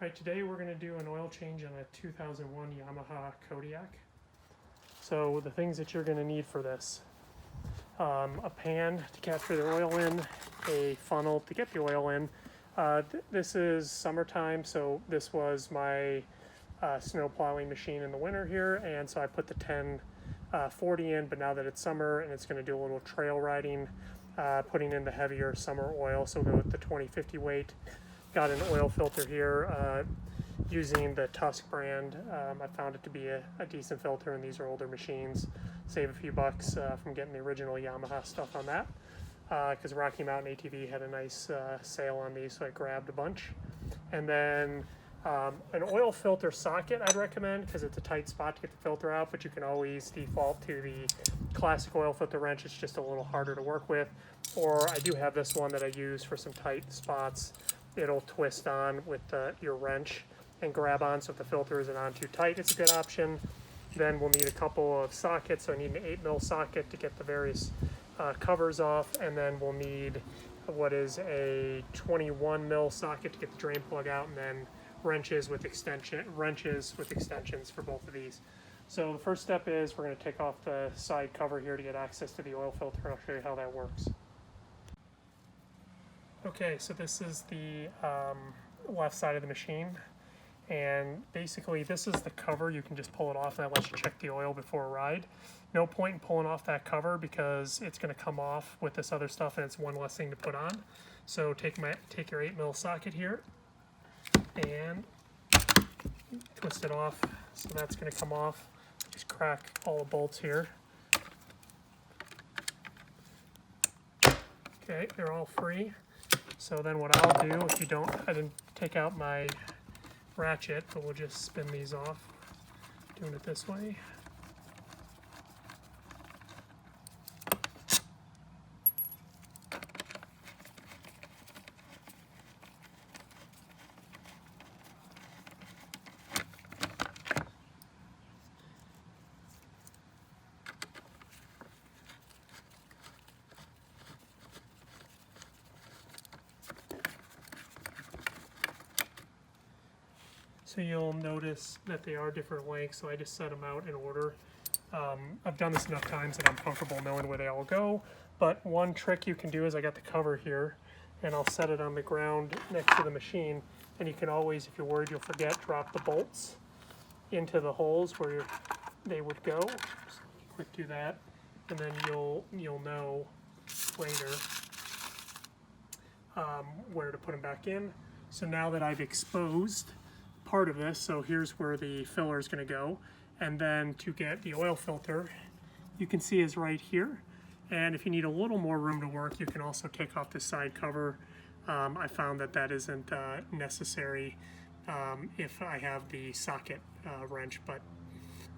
Alright, today we're going to do an oil change on a 2001 Yamaha Kodiak. So the things that you're going to need for this, a pan to capture the oil in, a funnel to get the oil in. This is summertime, so this was my snow plowing machine in the winter here, and so I put the 1040 in, but now that it's summer and it's going to do a little trail riding, putting in the heavier summer oil, so we'll go with the 2050 weight. Got an oil filter here using the Tusk brand. I found it to be a decent filter, and these are older machines. Save a few bucks from getting the original Yamaha stuff on that, because Rocky Mountain ATV had a nice sale on these, so I grabbed a bunch. And then an oil filter socket I'd recommend, because it's a tight spot to get the filter out, but you can always default to the classic oil filter wrench. It's just a little harder to work with. Or I do have this one that I use for some tight spots. It'll twist on with your wrench and grab on, so if the filter isn't on too tight, it's a good option. Then we'll need a couple of sockets, so I need an 8mm socket to get the various covers off, and then we'll need what is a 21mm socket to get the drain plug out, and then wrenches with extensions for both of these. So the first step is we're going to take off the side cover here to get access to the oil filter, and I'll show you how that works. Okay, so this is the left side of the machine, and basically this is the cover. You can just pull it off, and that lets you check the oil before a ride. No point in pulling off that cover because it's going to come off with this other stuff, and it's one less thing to put on. So take your 8mm socket here and twist it off, so that's going to come off. Just crack all the bolts here. Okay, they're all free. So then what I'll do, I didn't take out my ratchet, but we'll just spin these off, doing it this way. So you'll notice that they are different lengths, so I just set them out in order. I've done this enough times that I'm comfortable knowing where they all go, but one trick you can do is I got the cover here, and I'll set it on the ground next to the machine, and you can always, if you're worried you'll forget, drop the bolts into the holes where they would go. Just quick do that, and then you'll know later where to put them back in. So now that I've exposed part of this, so here's where the filler is going to go, and then to get the oil filter, you can see is right here. And if you need a little more room to work, you can also take off the side cover. I found that isn't necessary if I have the socket wrench, but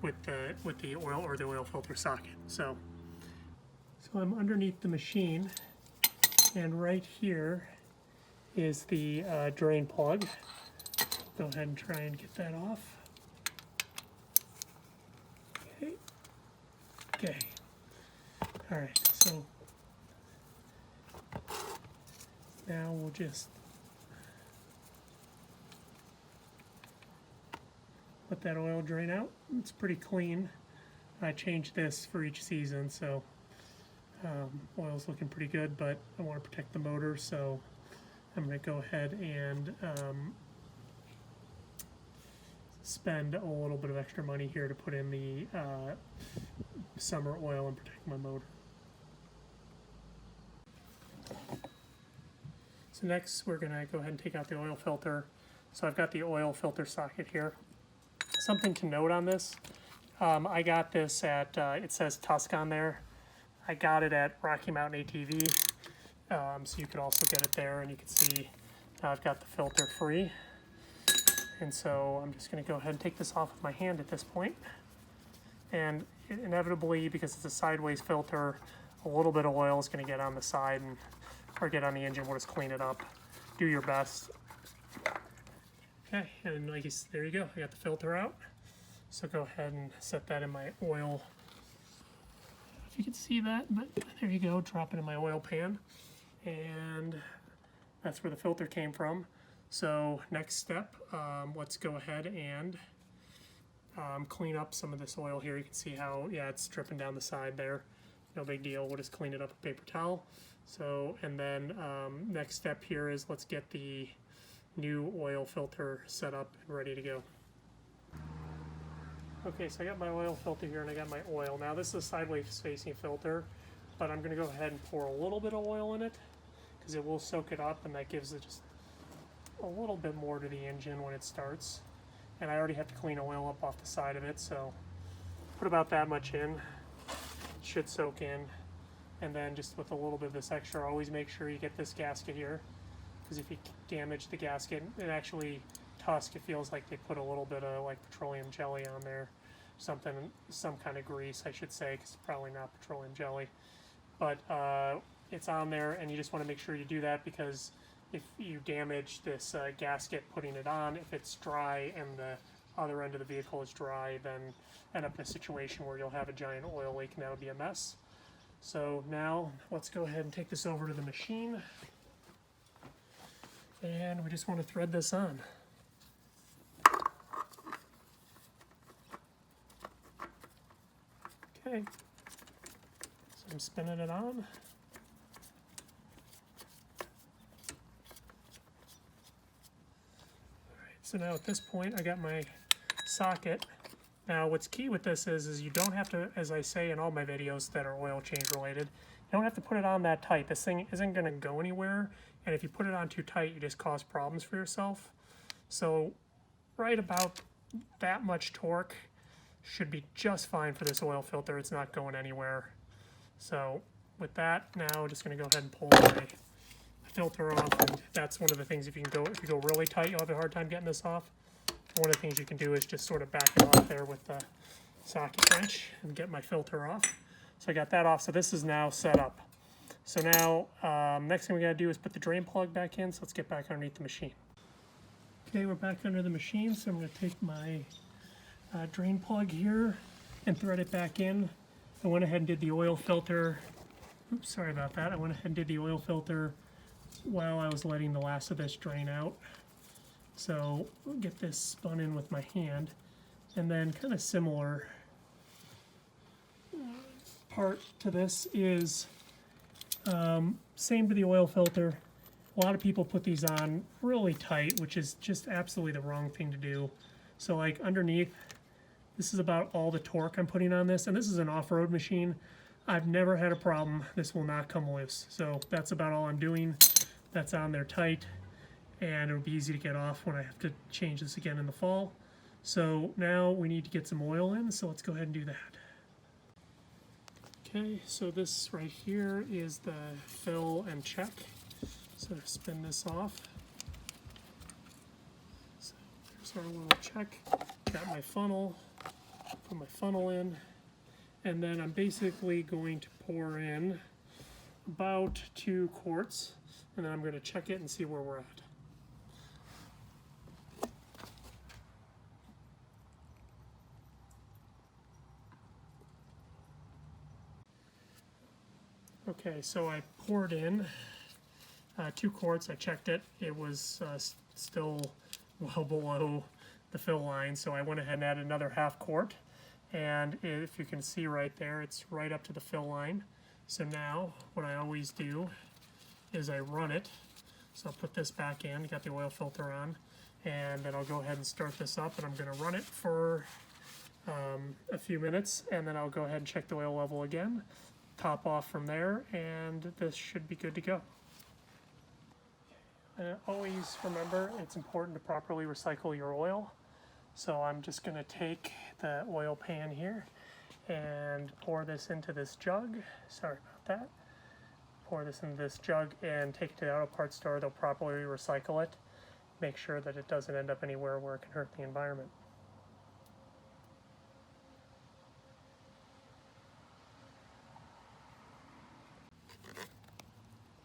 with the oil or the oil filter socket. So I'm underneath the machine, and right here is the drain plug. Go ahead and try and get that off. Okay. All right, so now we'll just let that oil drain out. It's pretty clean. I changed this for each season, so oil's looking pretty good, but I want to protect the motor, so I'm going to go ahead and spend a little bit of extra money here to put in the summer oil and protect my motor. So next we're going to go ahead and take out the oil filter. So I've got the oil filter socket here. Something to note on this, I got this at, it says Tusk on there. I got it at Rocky Mountain ATV, so you could also get it there, and you can see I've got the filter free. And so I'm just going to go ahead and take this off with my hand at this point. And inevitably, because it's a sideways filter, a little bit of oil is going to get on the side or get on the engine. We'll just clean it up. Do your best. Okay, and there you go. I got the filter out. So go ahead and set that in my oil. If you can see that, but there you go. Drop it in my oil pan. And that's where the filter came from. So next step, let's go ahead and clean up some of this oil here. You can see how, yeah, it's dripping down the side there. No big deal, we'll just clean it up with paper towel. So, and then next step here is let's get the new oil filter set up and ready to go. Okay, so I got my oil filter here and I got my oil. Now this is a sideways facing filter, but I'm gonna go ahead and pour a little bit of oil in it because it will soak it up, and that gives it just a little bit more to the engine when it starts. And I already have to clean oil up off the side of it, so put about that much in. It should soak in. And then just with a little bit of this extra, always make sure you get this gasket here, because if you damage the gasket, it actually tusk, it feels like they put a little bit of like petroleum jelly on there, something, some kind of grease I should say, because it's probably not petroleum jelly, but it's on there, and you just want to make sure you do that, because if you damage this gasket putting it on, if it's dry and the other end of the vehicle is dry, then end up in a situation where you'll have a giant oil leak, and that'll be a mess. So now let's go ahead and take this over to the machine, and we just want to thread this on. Okay, so I'm spinning it on. Alright, so now at this point I got my socket. Now what's key with this is you don't have to, as I say in all my videos that are oil change related, you don't have to put it on that tight. This thing isn't going to go anywhere, and if you put it on too tight you just cause problems for yourself. So right about that much torque should be just fine for this oil filter. It's not going anywhere. So with that, now I'm just going to go ahead and pull my filter off, and that's one of the things, if you go really tight you'll have a hard time getting this off. One of the things you can do is just sort of back it off there with the socket wrench and get my filter off. So I got that off, so this is now set up. So now next thing we gotta do is put the drain plug back in, so let's get back underneath the machine. Okay, we're back under the machine, so I'm gonna take my drain plug here and thread it back in. I went ahead and did the oil filter, oops, sorry about that. I went ahead and did the oil filter while I was letting the last of this drain out. So I'll get this spun in with my hand, and then kind of similar part to this is same to the oil filter. A lot of people put these on really tight, which is just absolutely the wrong thing to do. So like underneath, this is about all the torque I'm putting on this, and this is an off-road machine. I've never had a problem. This will not come loose. So that's about all I'm doing. That's on there tight, and it'll be easy to get off when I have to change this again in the fall. So now we need to get some oil in, so let's go ahead and do that. Okay, so this right here is the fill and check. So spin this off. So there's our little check. Got my funnel, put my funnel in, and then I'm basically going to pour in about 2 quarts, and then I'm going to check it and see where we're at. Okay, so I poured in 2 quarts. I checked it. It was still well below the fill line, so I went ahead and added another ½ quart. And if you can see right there, it's right up to the fill line. So now what I always do is I run it. So I'll put this back in, got the oil filter on, and then I'll go ahead and start this up, and I'm going to run it for a few minutes, and then I'll go ahead and check the oil level again, top off from there, and this should be good to go. And always remember, it's important to properly recycle your oil. So I'm just going to take the oil pan here and pour this into this jug. Sorry about that. Pour this into this jug and take it to the auto parts store. They'll properly recycle it. Make sure that it doesn't end up anywhere where it can hurt the environment.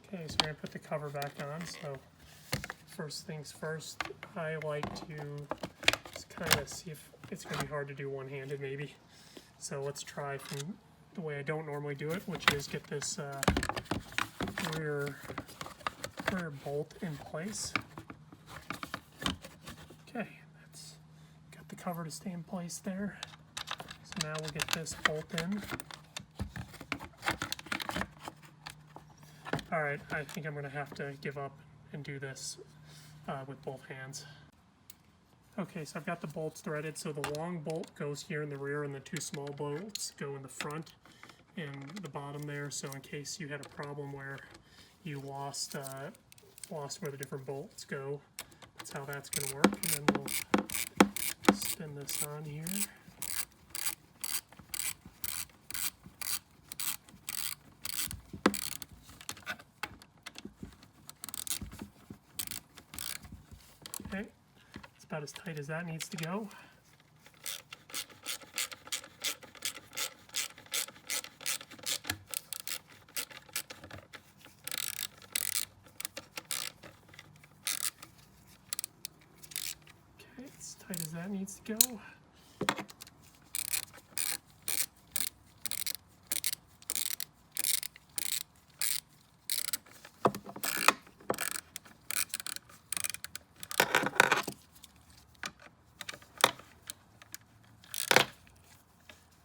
Okay, so we're going to put the cover back on. So first things first, I like to just kind of see if it's going to be hard to do one-handed maybe. So let's try from the way I don't normally do it, which is get this rear bolt in place. Okay, that's got the cover to stay in place there. So now we'll get this bolt in. All right, I think I'm gonna have to give up and do this with both hands. Okay, so I've got the bolts threaded. So the long bolt goes here in the rear and the two small bolts go in the front and the bottom there. So in case you had a problem where you lost where the different bolts go, that's how that's gonna work. And then we'll spin this on here. Okay, it's about as tight as that needs to go. Okay, as tight as that needs to go.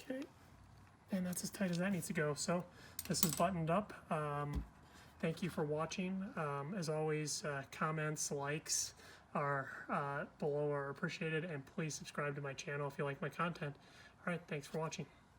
Okay, and that's as tight as that needs to go. So this is buttoned up. Thank you for watching. As always, comments, likes are below are appreciated, and please subscribe to my channel if you like my content. All right, thanks for watching.